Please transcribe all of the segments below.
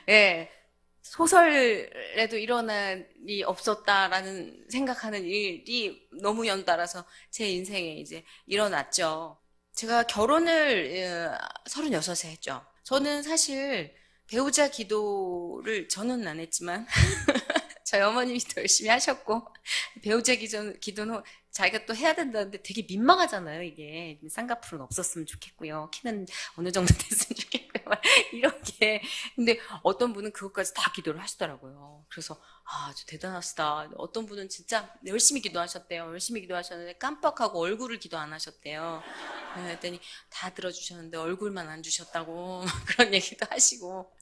예. 소설에도 일어날 일이 없었다라는 생각하는 일이 너무 연달아서 제 인생에 이제 일어났죠. 제가 결혼을 36에 했죠. 저는 사실 배우자 기도를 저는 안 했지만 저희 어머님이 더 열심히 하셨고 배우자 기도는 자기가 또 해야 된다는데 되게 민망하잖아요. 이게 쌍꺼풀은 없었으면 좋겠고요. 키는 어느 정도 됐으면 좋겠고요. 막 이렇게. 근데 어떤 분은 그것까지 다 기도를 하시더라고요. 그래서 저 대단하시다. 어떤 분은 진짜 열심히 기도하셨대요. 열심히 기도하셨는데 깜빡하고 얼굴을 기도 안 하셨대요. 그랬더니 다 들어주셨는데 얼굴만 안 주셨다고 그런 얘기도 하시고.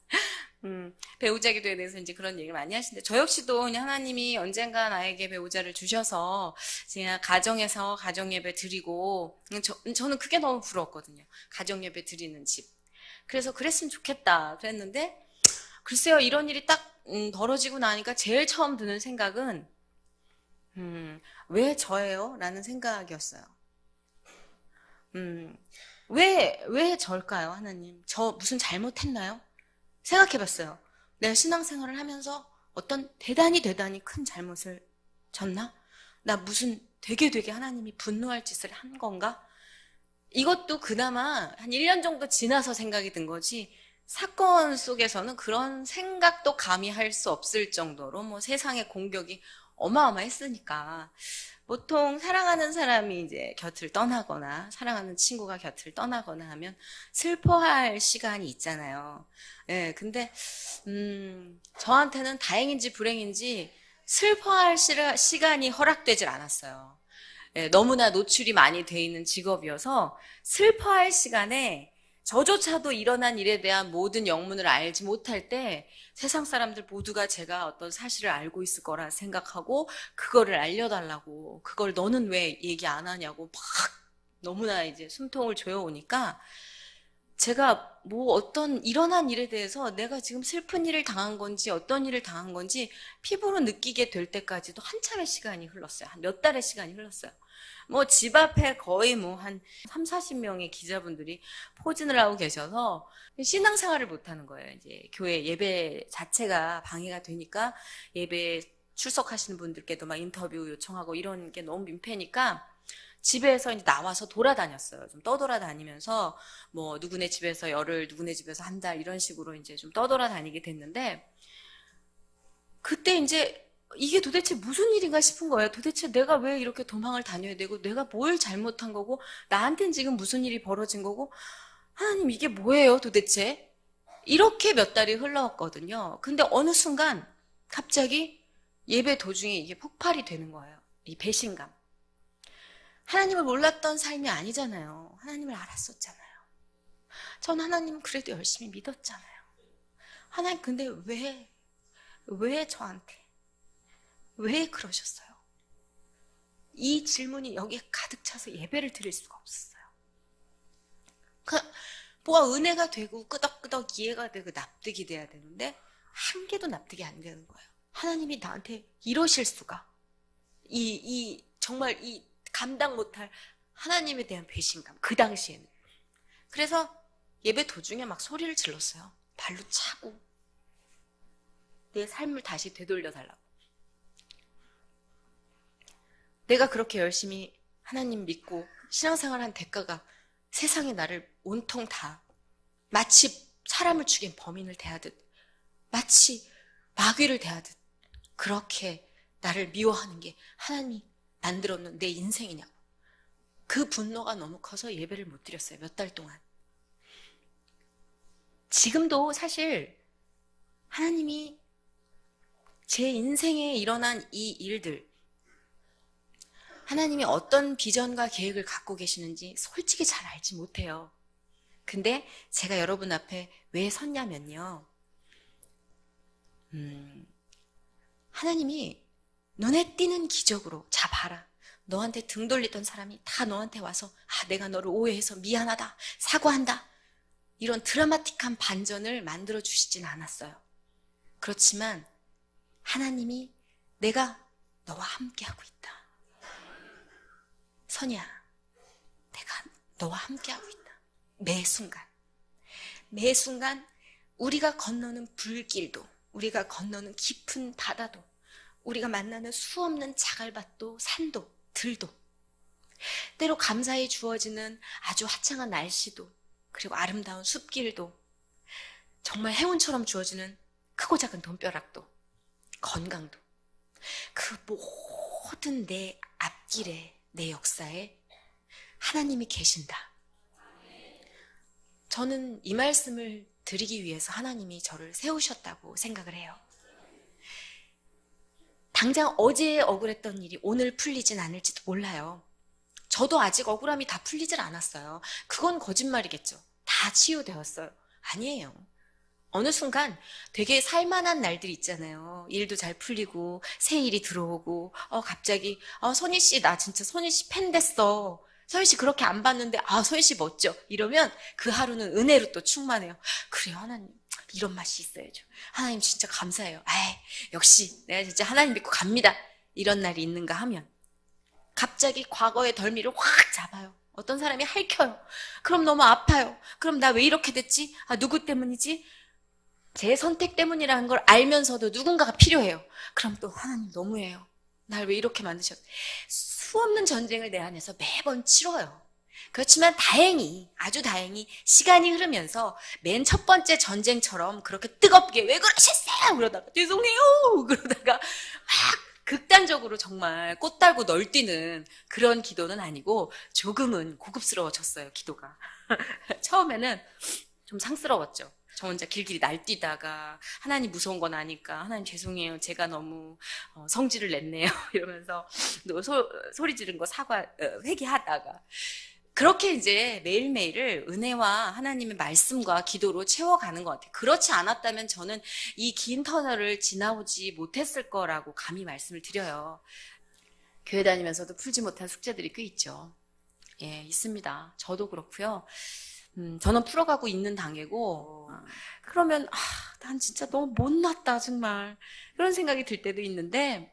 배우자 기도에 대해서 이제 그런 얘기를 많이 하시는데, 저 역시도 그냥 하나님이 언젠가 나에게 배우자를 주셔서, 제가 가정에서 가정예배 드리고, 저는 그게 너무 부러웠거든요. 가정예배 드리는 집. 그래서 그랬으면 좋겠다. 그랬는데, 글쎄요, 이런 일이 딱, 벌어지고 나니까 제일 처음 드는 생각은, 왜 저예요? 라는 생각이었어요. 음, 왜 절까요, 하나님? 저 무슨 잘못했나요? 생각해봤어요. 내가 신앙생활을 하면서 어떤 대단히 큰 잘못을 졌나? 나 무슨 되게 하나님이 분노할 짓을 한 건가? 이것도 그나마 한 1년 정도 지나서 생각이 든 거지, 사건 속에서는 그런 생각도 감히 할 수 없을 정도로 뭐 세상의 공격이 어마어마했으니까. 보통 사랑하는 사람이 이제 곁을 떠나거나 사랑하는 친구가 곁을 떠나거나 하면 슬퍼할 시간이 있잖아요. 예, 근데 저한테는 다행인지 불행인지 슬퍼할 시간이 허락되질 않았어요. 예, 너무나 노출이 많이 돼 있는 직업이어서 슬퍼할 시간에 저조차도 일어난 일에 대한 모든 영문을 알지 못할 때 세상 사람들 모두가 제가 어떤 사실을 알고 있을 거라 생각하고 그거를 알려달라고, 그걸 너는 왜 얘기 안 하냐고 막 너무나 이제 숨통을 조여오니까, 제가 뭐 어떤 일어난 일에 대해서 내가 지금 슬픈 일을 당한 건지 어떤 일을 당한 건지 피부로 느끼게 될 때까지도 한참의 시간이 흘렀어요. 한 몇 달의 시간이 흘렀어요. 뭐 집 앞에 거의 뭐 한 3, 40명의 기자분들이 포진을 하고 계셔서 신앙생활을 못 하는 거예요. 이제 교회 예배 자체가 방해가 되니까 예배 출석하시는 분들께도 막 인터뷰 요청하고 이런 게 너무 민폐니까 집에서 이제 나와서 돌아다녔어요. 좀 떠돌아다니면서 뭐 누구네 집에서 열흘, 누구네 집에서 한 달 이런 식으로 이제 좀 떠돌아다니게 됐는데, 그때 이제 이게 도대체 무슨 일인가 싶은 거예요. 도대체 내가 왜 이렇게 도망을 다녀야 되고, 내가 뭘 잘못한 거고, 나한텐 지금 무슨 일이 벌어진 거고, 하나님 이게 뭐예요 도대체? 이렇게 몇 달이 흘러왔거든요. 근데 어느 순간 갑자기 예배 도중에 이게 폭발이 되는 거예요. 이 배신감. 하나님을 몰랐던 삶이 아니잖아요. 하나님을 알았었잖아요. 전 하나님 그래도 열심히 믿었잖아요. 하나님 근데 왜 저한테, 왜 그러셨어요? 이 질문이 여기에 가득 차서 예배를 드릴 수가 없었어요. 그, 뭐가 은혜가 되고 끄덕끄덕 이해가 되고 납득이 돼야 되는데 한 개도 납득이 안 되는 거예요. 하나님이 나한테 이러실 수가. 정말 이 감당 못할 하나님에 대한 배신감. 그 당시에는. 그래서 예배 도중에 막 소리를 질렀어요. 발로 차고 내 삶을 다시 되돌려 달라고. 내가 그렇게 열심히 하나님 믿고 신앙생활한 대가가 세상에 나를 온통 다 마치 사람을 죽인 범인을 대하듯, 마치 마귀를 대하듯 그렇게 나를 미워하는 게 하나님이 만들어놓은 내 인생이냐고. 그 분노가 너무 커서 예배를 못 드렸어요. 몇 달 동안. 지금도 사실 하나님이 제 인생에 일어난 이 일들, 하나님이 어떤 비전과 계획을 갖고 계시는지 솔직히 잘 알지 못해요. 근데 제가 여러분 앞에 왜 섰냐면요. 하나님이 눈에 띄는 기적으로, 자 봐라, 너한테 등 돌리던 사람이 다 너한테 와서 내가 너를 오해해서 미안하다, 사과한다, 이런 드라마틱한 반전을 만들어 주시진 않았어요. 그렇지만 하나님이 내가 너와 함께하고 있다. 선이야, 내가 너와 함께하고 있다. 매 순간 우리가 건너는 불길도, 우리가 건너는 깊은 바다도, 우리가 만나는 수없는 자갈밭도, 산도, 들도, 때로 감사히 주어지는 아주 화창한 날씨도, 그리고 아름다운 숲길도, 정말 행운처럼 주어지는 크고 작은 돈벼락도, 건강도, 그 모든 내 앞길에, 내 역사에 하나님이 계신다. 저는 이 말씀을 드리기 위해서 하나님이 저를 세우셨다고 생각을 해요. 당장 어제 억울했던 일이 오늘 풀리진 않을지도 몰라요. 저도 아직 억울함이 다 풀리질 않았어요. 그건 거짓말이겠죠. 다 치유되었어요. 아니에요. 어느 순간 되게 살만한 날들이 있잖아요. 일도 잘 풀리고 새 일이 들어오고 갑자기 선희 씨, 나 진짜 선희 씨 팬 됐어. 선희 씨 그렇게 안 봤는데 선희 씨 멋져. 이러면 그 하루는 은혜로 또 충만해요. 그래요, 하나님. 이런 맛이 있어야죠. 하나님 진짜 감사해요. 역시 내가 진짜 하나님 믿고 갑니다. 이런 날이 있는가 하면 갑자기 과거의 덜미를 확 잡아요. 어떤 사람이 핥혀요. 그럼 너무 아파요. 그럼 나 왜 이렇게 됐지? 누구 때문이지? 제 선택 때문이라는 걸 알면서도 누군가가 필요해요. 그럼 또 하나님 너무해요. 날 왜 이렇게 만드셨어? 수없는 전쟁을 내 안에서 매번 치러요. 그렇지만 다행히, 아주 다행히 시간이 흐르면서 맨 첫 번째 전쟁처럼 그렇게 뜨겁게 왜 그러셨어요? 그러다가 죄송해요. 그러다가 막 극단적으로 정말 꽃 달고 널뛰는 그런 기도는 아니고 조금은 고급스러워졌어요, 기도가. 처음에는 좀 상스러웠죠. 저 혼자 길길이 날뛰다가 하나님 무서운 건 아니까 하나님 죄송해요. 제가 너무 성질을 냈네요. 이러면서 소리 지른 거 회개하다가 그렇게 이제 매일매일을 은혜와 하나님의 말씀과 기도로 채워가는 것 같아요. 그렇지 않았다면 저는 이 긴 터널을 지나오지 못했을 거라고 감히 말씀을 드려요. 교회 다니면서도 풀지 못한 숙제들이 꽤 있죠. 예, 있습니다. 저도 그렇고요. 저는 풀어가고 있는 단계고, 그러면, 난 진짜 너무 못났다, 정말. 그런 생각이 들 때도 있는데,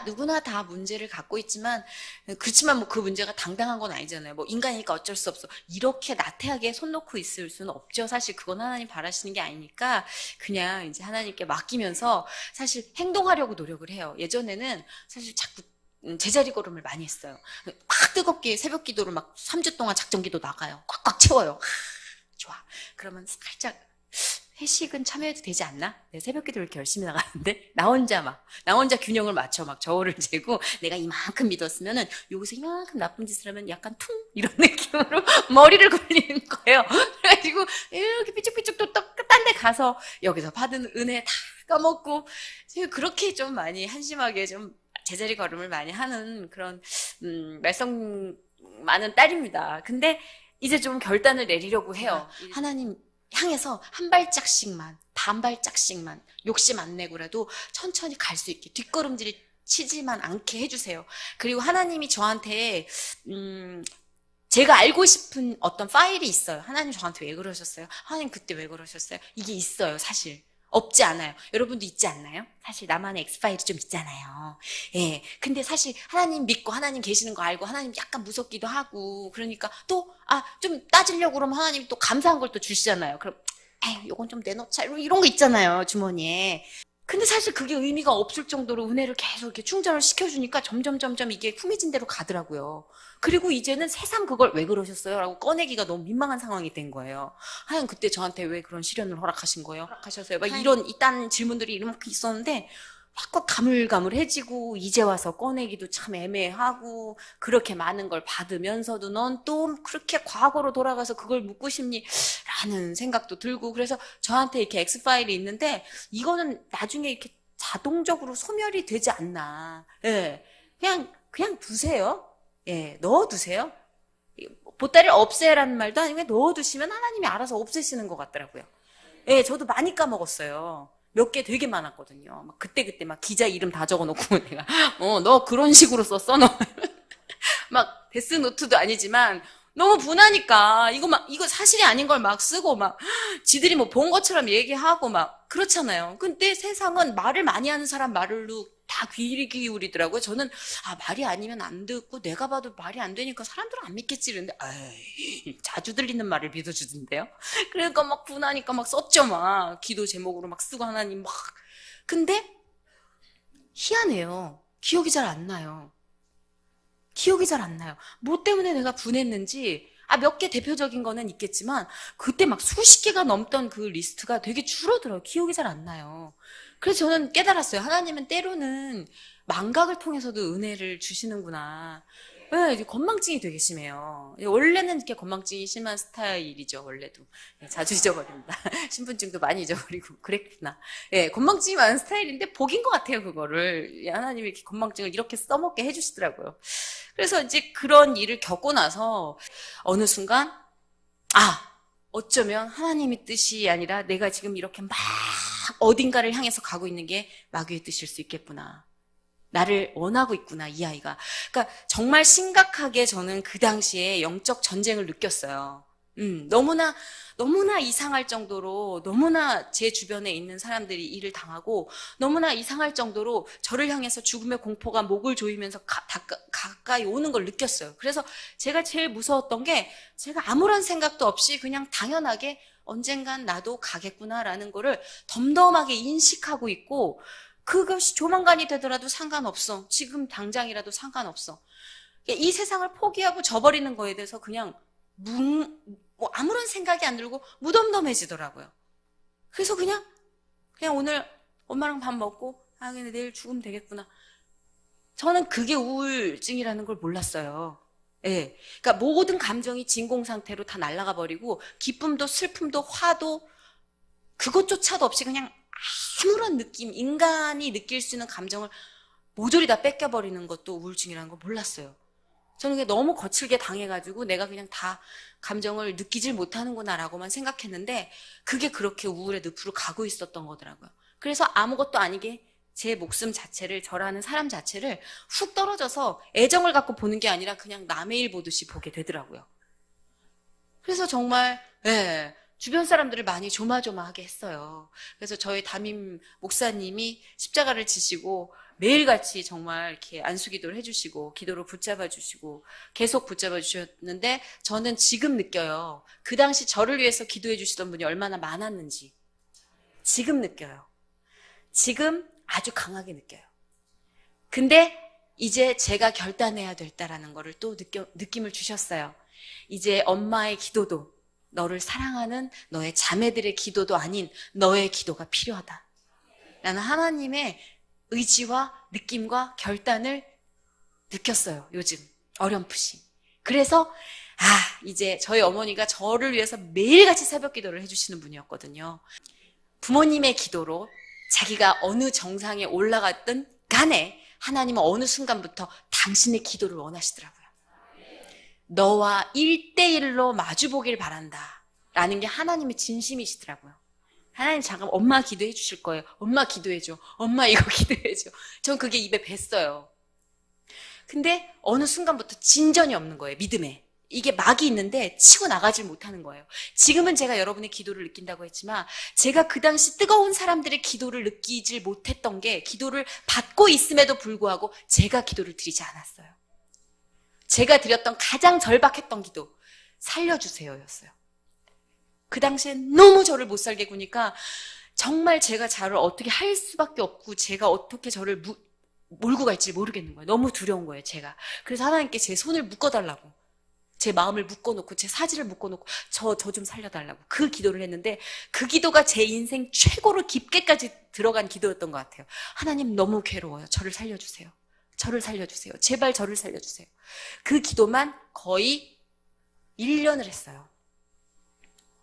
누구나 다 문제를 갖고 있지만, 그렇지만 뭐 그 문제가 당당한 건 아니잖아요. 뭐 인간이니까 어쩔 수 없어. 이렇게 나태하게 손 놓고 있을 수는 없죠. 사실 그건 하나님 바라시는 게 아니니까, 그냥 이제 하나님께 맡기면서 사실 행동하려고 노력을 해요. 예전에는 사실 자꾸 제자리 걸음을 많이 했어요. 막 뜨겁게 새벽 기도를 막 3주 동안 작정 기도 나가요. 꽉꽉 채워요. 좋아. 그러면 살짝 회식은 참여해도 되지 않나? 내 새벽 기도를 이렇게 열심히 나가는데 나 혼자 균형을 맞춰 막 저울을 재고 내가 이만큼 믿었으면은 여기서 이만큼 나쁜 짓을 하면 약간 퉁 이런 느낌으로 머리를 굴리는 거예요. 그래가지고 이렇게 삐쭉삐쭉 또 딴 데 가서 여기서 받은 은혜 다 까먹고 제가 그렇게 좀 많이 한심하게 좀 제자리 걸음을 많이 하는 그런 말썽 많은 딸입니다. 근데 이제 좀 결단을 내리려고 해요. 하나님 향해서 한 발짝씩만, 반 발짝씩만 욕심 안 내고라도 천천히 갈 수 있게 뒷걸음질이 치지만 않게 해주세요. 그리고 하나님이 저한테 제가 알고 싶은 어떤 파일이 있어요. 하나님 저한테 왜 그러셨어요? 하나님 그때 왜 그러셨어요? 이게 있어요, 사실. 없지 않아요. 여러분도 있지 않나요? 사실 나만의 엑스파일이 좀 있잖아요. 예. 근데 사실 하나님 믿고 하나님 계시는 거 알고 하나님 약간 무섭기도 하고 그러니까 또 좀 따지려고 그러면 하나님 또 감사한 걸 또 주시잖아요. 그럼 요건 좀 내놓자 이런 거 있잖아요, 주머니에. 근데 사실 그게 의미가 없을 정도로 은혜를 계속 이렇게 충전을 시켜주니까 점점 이게 품해진 대로 가더라고요. 그리고 이제는 새삼 그걸 왜 그러셨어요? 라고 꺼내기가 너무 민망한 상황이 된 거예요. 하여간 그때 저한테 왜 그런 시련을 허락하신 거예요? 허락하셨어요? 막 이딴 질문들이 이렇게 있었는데 자꾸 가물가물해지고 이제 와서 꺼내기도 참 애매하고 그렇게 많은 걸 받으면서도 넌 또 그렇게 과거로 돌아가서 그걸 묻고 싶니? 라는 생각도 들고 그래서 저한테 이렇게 X파일이 있는데 이거는 나중에 이렇게 자동적으로 소멸이 되지 않나. 예. 그냥 두세요. 예, 넣어두세요. 보따리를 없애라는 말도 아니고 넣어두시면 하나님이 알아서 없애시는 것 같더라고요. 예, 저도 많이 까먹었어요. 몇 개 되게 많았거든요. 막 그때 막 기자 이름 다 적어놓고 내가 너 그런 식으로 썼어 너. 막 데스노트도 아니지만 너무 분하니까 이거 사실이 아닌 걸 막 쓰고 막 지들이 뭐 본 것처럼 얘기하고 막 그렇잖아요. 근데 세상은 말을 많이 하는 사람 말로 다 귀 기울이더라고요. 저는 말이 아니면 안 듣고 내가 봐도 말이 안 되니까 사람들은 안 믿겠지 이랬는데 에이, 자주 들리는 말을 믿어주던데요. 그러니까 막 분하니까 막 썼죠. 막 기도 제목으로 막 쓰고 하나님 막. 근데 희한해요. 기억이 잘 안 나요. 기억이 잘 안 나요. 뭐 때문에 내가 분했는지 몇 개 대표적인 거는 있겠지만 그때 막 수십 개가 넘던 그 리스트가 되게 줄어들어요. 기억이 잘 안 나요. 그래서 저는 깨달았어요. 하나님은 때로는 망각을 통해서도 은혜를 주시는구나. 네, 이제 건망증이 되게 심해요. 원래는 이렇게 건망증이 심한 스타일이죠, 원래도. 네, 자주 잊어버립니다. 신분증도 많이 잊어버리고, 그랬구나. 예, 건망증이 많은 스타일인데, 복인 것 같아요, 그거를. 하나님이 이렇게 건망증을 이렇게 써먹게 해주시더라고요. 그래서 이제 그런 일을 겪고 나서, 어느 순간, 어쩌면 하나님의 뜻이 아니라 내가 지금 이렇게 막 어딘가를 향해서 가고 있는 게 마귀의 뜻일 수 있겠구나. 나를 원하고 있구나, 이 아이가. 그러니까 정말 심각하게 저는 그 당시에 영적 전쟁을 느꼈어요. 너무나 이상할 정도로, 너무나 제 주변에 있는 사람들이 일을 당하고, 너무나 이상할 정도로 저를 향해서 죽음의 공포가 목을 조이면서 가까이 오는 걸 느꼈어요. 그래서 제가 제일 무서웠던 게, 제가 아무런 생각도 없이 그냥 당연하게 언젠간 나도 가겠구나라는 거를 덤덤하게 인식하고 있고, 그것이 조만간이 되더라도 상관없어. 지금 당장이라도 상관없어. 이 세상을 포기하고 저버리는 거에 대해서 그냥 아무런 생각이 안 들고 무덤덤해지더라고요. 그래서 그냥 오늘 엄마랑 밥 먹고 근데 내일 죽으면 되겠구나. 저는 그게 우울증이라는 걸 몰랐어요. 예. 그러니까 모든 감정이 진공 상태로 다 날아가 버리고 기쁨도 슬픔도 화도 그것조차도 없이 그냥 아무런 느낌, 인간이 느낄 수 있는 감정을 모조리 다 뺏겨버리는 것도 우울증이라는 걸 몰랐어요. 저는 그게 너무 거칠게 당해가지고 내가 그냥 다 감정을 느끼질 못하는구나라고만 생각했는데 그게 그렇게 우울의 늪으로 가고 있었던 거더라고요. 그래서 아무것도 아니게 제 목숨 자체를, 저라는 사람 자체를 훅 떨어져서 애정을 갖고 보는 게 아니라 그냥 남의 일 보듯이 보게 되더라고요. 그래서 정말 주변 사람들을 많이 조마조마하게 했어요. 그래서 저희 담임 목사님이 십자가를 지시고 매일같이 정말 이렇게 안수기도를 해주시고 기도로 붙잡아 주시고 계속 붙잡아 주셨는데 저는 지금 느껴요. 그 당시 저를 위해서 기도해 주시던 분이 얼마나 많았는지 지금 느껴요. 지금 아주 강하게 느껴요. 근데 이제 제가 결단해야 됐다라는 거를 또 느낌을 주셨어요. 이제 엄마의 기도도 너를 사랑하는 너의 자매들의 기도도 아닌 너의 기도가 필요하다. 라는 하나님의 의지와 느낌과 결단을 느꼈어요. 요즘 어렴풋이. 그래서 이제 저희 어머니가 저를 위해서 매일같이 새벽 기도를 해주시는 분이었거든요. 부모님의 기도로 자기가 어느 정상에 올라갔든 간에 하나님은 어느 순간부터 당신의 기도를 원하시더라고요. 너와 1대1로 마주보길 바란다 라는 게 하나님의 진심이시더라고요. 하나님 잠깐 엄마 기도해 주실 거예요. 엄마 기도해줘. 엄마 이거 기도해줘. 전 그게 입에 뱄어요. 근데 어느 순간부터 진전이 없는 거예요. 믿음에. 이게 막이 있는데 치고 나가질 못하는 거예요. 지금은 제가 여러분의 기도를 느낀다고 했지만 제가 그 당시 뜨거운 사람들의 기도를 느끼질 못했던 게 기도를 받고 있음에도 불구하고 제가 기도를 드리지 않았어요. 제가 드렸던 가장 절박했던 기도, 살려주세요였어요. 그 당시엔 너무 저를 못 살게 구니까 정말 제가 저를 어떻게 할 수밖에 없고 제가 어떻게 저를 몰고 갈지 모르겠는 거예요. 너무 두려운 거예요, 제가. 그래서 하나님께 제 손을 묶어달라고, 제 마음을 묶어놓고 제 사지를 묶어놓고 저 좀 살려달라고 그 기도를 했는데 그 기도가 제 인생 최고로 깊게까지 들어간 기도였던 것 같아요. 하나님 너무 괴로워요. 저를 살려주세요. 저를 살려주세요. 제발 저를 살려주세요. 그 기도만 거의 1년을 했어요.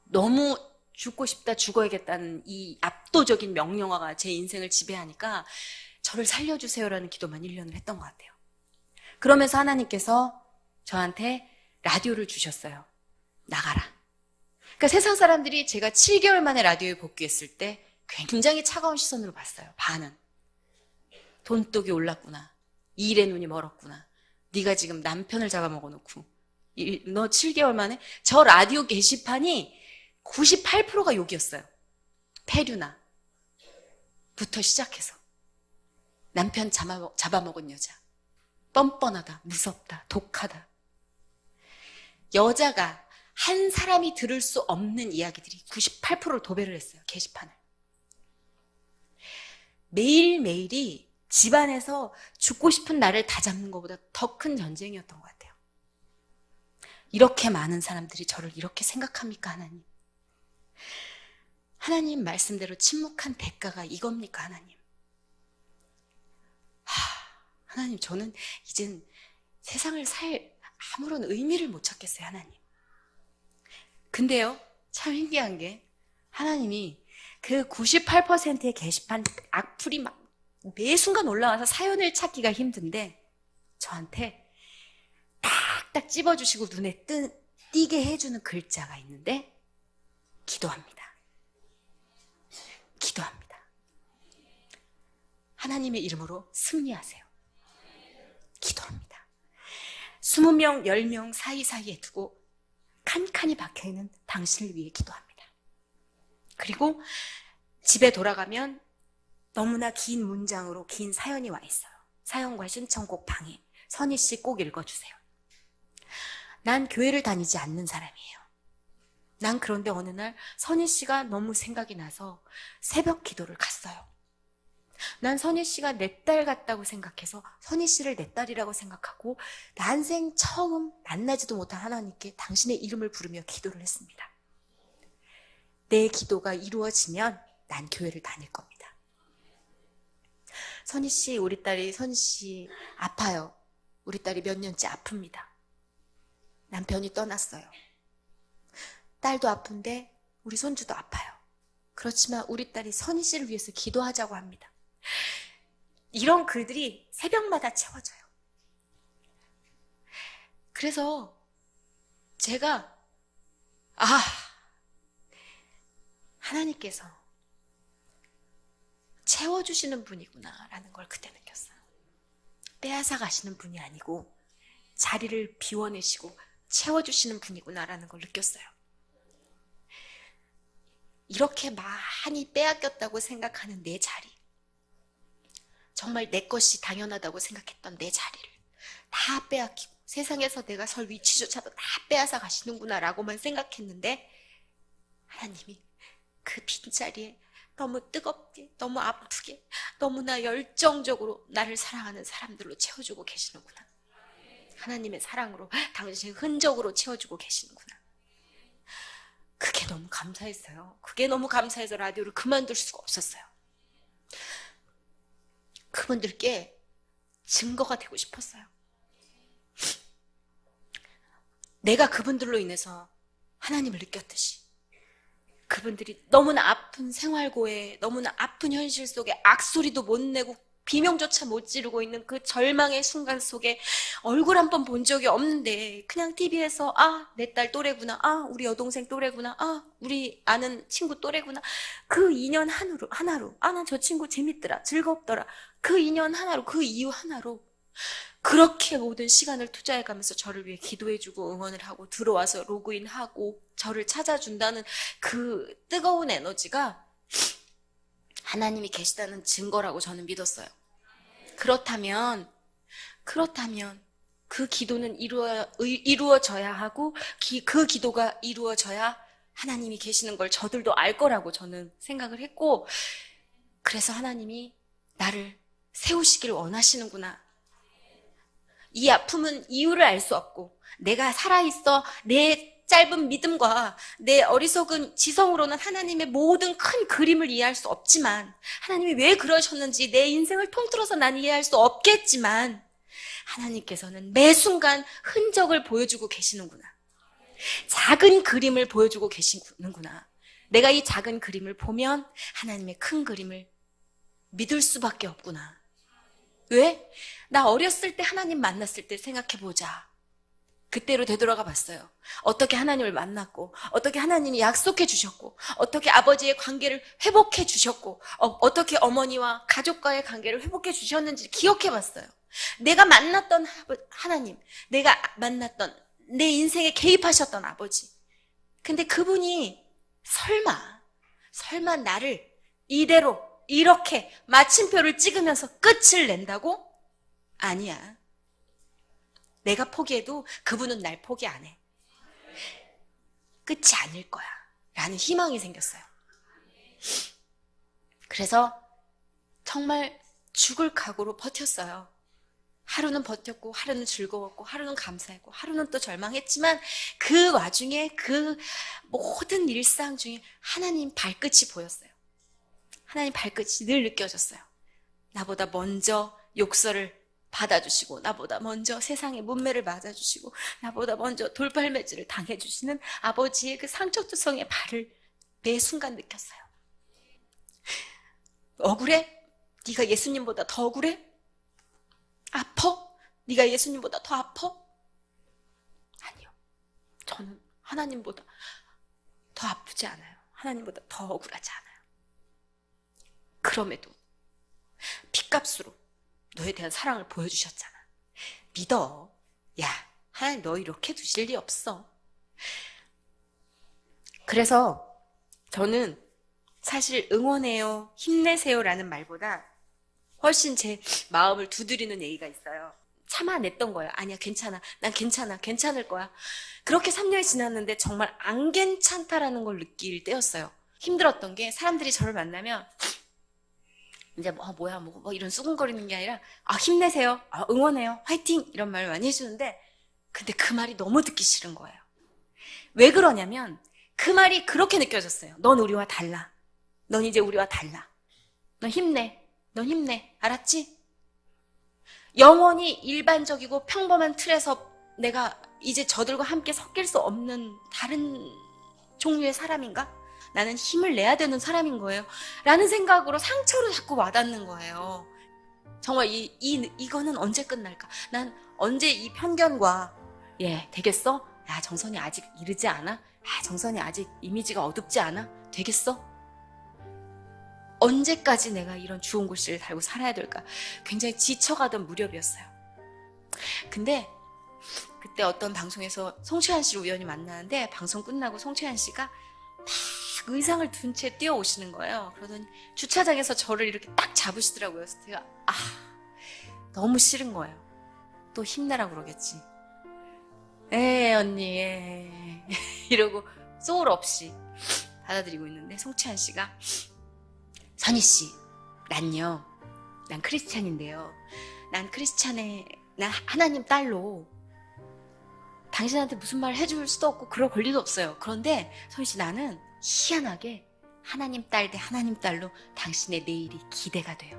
너무 죽고 싶다, 죽어야겠다는 이 압도적인 명령어가 제 인생을 지배하니까 저를 살려주세요라는 기도만 1년을 했던 것 같아요. 그러면서 하나님께서 저한테 라디오를 주셨어요. 나가라. 그러니까 세상 사람들이 제가 7개월 만에 라디오에 복귀했을 때 굉장히 차가운 시선으로 봤어요. 반은. 돈독이 올랐구나. 일에 눈이 멀었구나. 네가 지금 남편을 잡아먹어 놓고 너 7개월 만에. 저 라디오 게시판이 98%가 욕이었어요. 폐류나 부터 시작해서. 남편 잡아먹은 여자. 뻔뻔하다, 무섭다, 독하다. 여자가 한 사람이 들을 수 없는 이야기들이 98%를 도배를 했어요. 게시판을. 매일매일이 집안에서 죽고 싶은 나를 다 잡는 것보다 더 큰 전쟁이었던 것 같아요. 이렇게 많은 사람들이 저를 이렇게 생각합니까, 하나님? 하나님 말씀대로 침묵한 대가가 이겁니까, 하나님? 하나님, 저는 이젠 세상을 살 아무런 의미를 못 찾겠어요, 하나님. 근데요, 참 신기한 게 하나님이 그 98%의 게시판 악플이 막 매 순간 올라와서 사연을 찾기가 힘든데 저한테 딱딱 찝어주시고 눈에 띄게 해주는 글자가 있는데 기도합니다. 기도합니다. 하나님의 이름으로 승리하세요. 기도합니다. 20명, 10명 사이사이에 두고 칸칸이 박혀있는 당신을 위해 기도합니다. 그리고 집에 돌아가면 너무나 긴 문장으로 긴 사연이 와 있어요. 사연과 신청곡 방에 선희 씨 꼭 읽어주세요. 난 교회를 다니지 않는 사람이에요. 난 그런데 어느 날 선희 씨가 너무 생각이 나서 새벽 기도를 갔어요. 난 선희 씨가 내 딸 같다고 생각해서 선희 씨를 내 딸이라고 생각하고 난생 처음 만나지도 못한 하나님께 당신의 이름을 부르며 기도를 했습니다. 내 기도가 이루어지면 난 교회를 다닐 겁니다. 선희 씨, 우리 딸이 선희 씨 아파요. 우리 딸이 몇 년째 아픕니다. 남편이 떠났어요. 딸도 아픈데 우리 손주도 아파요. 그렇지만 우리 딸이 선희 씨를 위해서 기도하자고 합니다. 이런 글들이 새벽마다 채워져요. 그래서 제가 하나님께서 채워주시는 분이구나 라는 걸 그때 느꼈어요. 빼앗아 가시는 분이 아니고 자리를 비워내시고 채워주시는 분이구나 라는 걸 느꼈어요. 이렇게 많이 빼앗겼다고 생각하는 내 자리, 정말 내 것이 당연하다고 생각했던 내 자리를 다 빼앗기고 세상에서 내가 설 위치조차도 다 빼앗아 가시는구나 라고만 생각했는데 하나님이 그 빈자리에 너무 뜨겁게, 너무 아프게, 너무나 열정적으로 나를 사랑하는 사람들로 채워주고 계시는구나. 하나님의 사랑으로, 당신의 흔적으로 채워주고 계시는구나. 그게 너무 감사했어요. 그게 너무 감사해서 라디오를 그만둘 수가 없었어요. 그분들께 증거가 되고 싶었어요. 내가 그분들로 인해서 하나님을 느꼈듯이 그분들이 너무나 아픈 생활고에 너무나 아픈 현실 속에 악소리도 못 내고 비명조차 못 지르고 있는 그 절망의 순간 속에 얼굴 한 번 본 적이 없는데 그냥 TV에서 내 딸 또래구나, 우리 여동생 또래구나, 우리 아는 친구 또래구나, 그 인연 하나로 난 저 친구 재밌더라, 즐겁더라, 그 인연 하나로, 그 이유 하나로 그렇게 모든 시간을 투자해가면서 저를 위해 기도해주고 응원을 하고 들어와서 로그인하고 저를 찾아준다는 그 뜨거운 에너지가 하나님이 계시다는 증거라고 저는 믿었어요. 그렇다면 그 기도는 이루어져야 하고 그 기도가 이루어져야 하나님이 계시는 걸 저들도 알 거라고 저는 생각을 했고, 그래서 하나님이 나를 세우시길 원하시는구나. 이 아픔은 이유를 알 수 없고 내가 살아있어 내 짧은 믿음과 내 어리석은 지성으로는 하나님의 모든 큰 그림을 이해할 수 없지만, 하나님이 왜 그러셨는지 내 인생을 통틀어서 난 이해할 수 없겠지만 하나님께서는 매 순간 흔적을 보여주고 계시는구나. 작은 그림을 보여주고 계시는구나. 내가 이 작은 그림을 보면 하나님의 큰 그림을 믿을 수밖에 없구나. 왜? 나 어렸을 때 하나님 만났을 때 생각해보자. 그때로 되돌아가 봤어요. 어떻게 하나님을 만났고, 어떻게 하나님이 약속해 주셨고, 어떻게 아버지의 관계를 회복해 주셨고, 어떻게 어머니와 가족과의 관계를 회복해 주셨는지 기억해 봤어요. 내가 만났던 하나님, 내가 만났던 내 인생에 개입하셨던 아버지. 근데 그분이 설마 나를 이대로 이렇게 마침표를 찍으면서 끝을 낸다고? 아니야. 내가 포기해도 그분은 날 포기 안 해. 끝이 아닐 거야. 라는 희망이 생겼어요. 그래서 정말 죽을 각오로 버텼어요. 하루는 버텼고, 하루는 즐거웠고, 하루는 감사했고, 하루는 또 절망했지만 그 와중에 그 모든 일상 중에 하나님 발끝이 보였어요. 하나님 발끝이 늘 느껴졌어요. 나보다 먼저 욕설을 받아주시고, 나보다 먼저 세상의 문매를 맞아주시고, 나보다 먼저 돌팔매질을 당해주시는 아버지의 그 상처투성의 발을 매 순간 느꼈어요. 억울해? 네가 예수님보다 더 억울해? 아파? 네가 예수님보다 더 아파? 아니요. 저는 하나님보다 더 아프지 않아요. 하나님보다 더 억울하지 않아요. 그럼에도 핏값으로 너에 대한 사랑을 보여주셨잖아. 믿어. 야, 하나님 너 이렇게 두실 리 없어. 그래서 저는 사실 응원해요, 힘내세요라는 말보다 훨씬 제 마음을 두드리는 얘기가 있어요. 참아냈던 거예요. 아니야, 괜찮아. 난 괜찮아. 괜찮을 거야. 그렇게 3년이 지났는데 정말 안 괜찮다라는 걸 느낄 때였어요. 힘들었던 게 사람들이 저를 만나면 이제 뭐 이런 수근거리는 게 아니라 힘내세요. 응원해요. 화이팅! 이런 말 많이 해주는데 근데 그 말이 너무 듣기 싫은 거예요. 왜 그러냐면 그 말이 그렇게 느껴졌어요. 넌 우리와 달라. 넌 이제 우리와 달라. 넌 힘내. 넌 힘내. 알았지? 영원히 일반적이고 평범한 틀에서 내가 이제 저들과 함께 섞일 수 없는 다른 종류의 사람인가? 나는 힘을 내야 되는 사람인 거예요. 라는 생각으로 상처로 자꾸 와닿는 거예요. 정말 이거는 언제 끝날까? 난 언제 이 편견과 되겠어? 야, 정선이 아직 이르지 않아? 정선이 아직 이미지가 어둡지 않아? 되겠어? 언제까지 내가 이런 주홍 글씨를 달고 살아야 될까? 굉장히 지쳐가던 무렵이었어요. 근데 그때 어떤 방송에서 송채한 씨를 우연히 만나는데 방송 끝나고 송채한 씨가 막 의상을 둔 채 뛰어오시는 거예요. 그러더니 주차장에서 저를 이렇게 딱 잡으시더라고요. 그래서 제가 너무 싫은 거예요. 또 힘내라고 그러겠지. 언니 이러고 소울 없이 받아들이고 있는데 송채한 씨가 선희 씨, 난 크리스찬인데요. 난 하나님 딸로 당신한테 무슨 말 해줄 수도 없고 그럴 권리도 없어요. 그런데 선희 씨, 나는 희한하게 하나님 딸 대 하나님 딸로 당신의 내일이 기대가 돼요.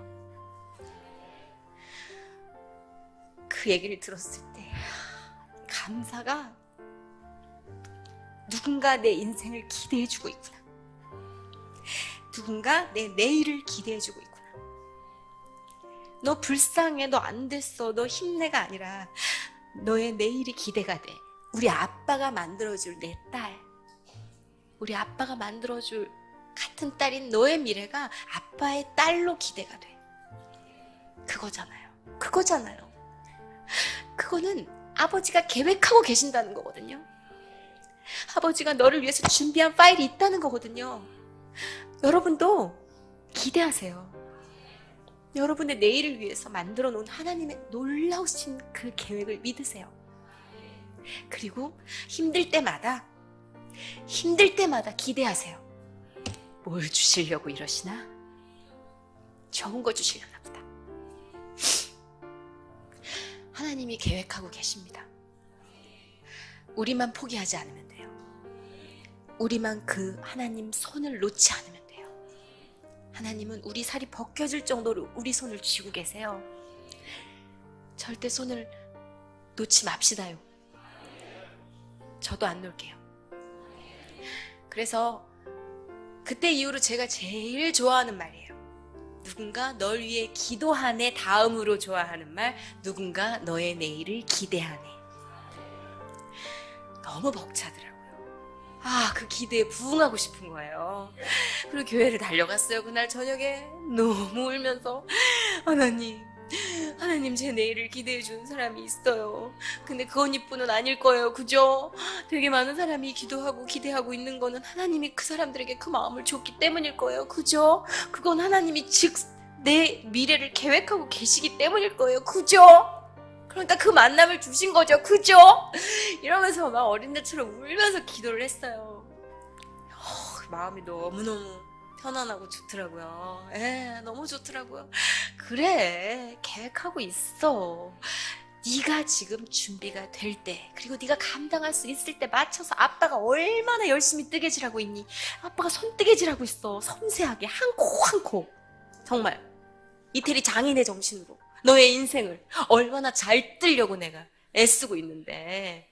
그 얘기를 들었을 때 감사가 누군가 내 인생을 기대해주고 있구나. 누군가 내 내일을 기대해주고 있구나. 너 불쌍해, 너 안 됐어, 너 힘내가 아니라 너의 내일이 기대가 돼. 우리 아빠가 만들어줄 내 딸, 우리 아빠가 만들어줄 같은 딸인 너의 미래가 아빠의 딸로 기대가 돼. 그거잖아요. 그거는 아버지가 계획하고 계신다는 거거든요. 아버지가 너를 위해서 준비한 파일이 있다는 거거든요. 여러분도 기대하세요. 여러분의 내일을 위해서 만들어 놓은 하나님의 놀라우신 그 계획을 믿으세요. 그리고 힘들 때마다 기대하세요. 뭘 주시려고 이러시나? 좋은 거 주시려나 보다. 하나님이 계획하고 계십니다. 우리만 포기하지 않으면 돼요. 우리만 그 하나님 손을 놓지 않으면 돼요. 하나님은 우리 살이 벗겨질 정도로 우리 손을 쥐고 계세요. 절대 손을 놓지 맙시다요. 저도 안 놓을게요. 그래서 그때 이후로 제가 제일 좋아하는 말이에요. 누군가 널 위해 기도하네 다음으로 좋아하는 말, 누군가 너의 내일을 기대하네. 너무 벅차더라고요. 그 기대에 부응하고 싶은 거예요. 그리고 교회를 달려갔어요. 그날 저녁에 너무 울면서 하나님 하나님 제 내일을 기대해 주는 사람이 있어요. 근데 그 언니뿐은 아닐 거예요. 그죠? 되게 많은 사람이 기도하고 기대하고 있는 거는 하나님이 그 사람들에게 그 마음을 줬기 때문일 거예요. 그죠? 그건 하나님이 즉 내 미래를 계획하고 계시기 때문일 거예요. 그죠? 그러니까 그 만남을 주신 거죠. 그죠? 이러면서 막 어린애처럼 울면서 기도를 했어요. 마음이 너무너무 편안하고 좋더라고요. 너무 좋더라고요. 그래, 계획하고 있어. 네가 지금 준비가 될 때, 그리고 네가 감당할 수 있을 때 맞춰서 아빠가 얼마나 열심히 뜨개질하고 있니? 아빠가 손뜨개질하고 있어. 섬세하게 한 코 한 코. 정말 이태리 장인의 정신으로 너의 인생을 얼마나 잘 뜨려고 내가 애쓰고 있는데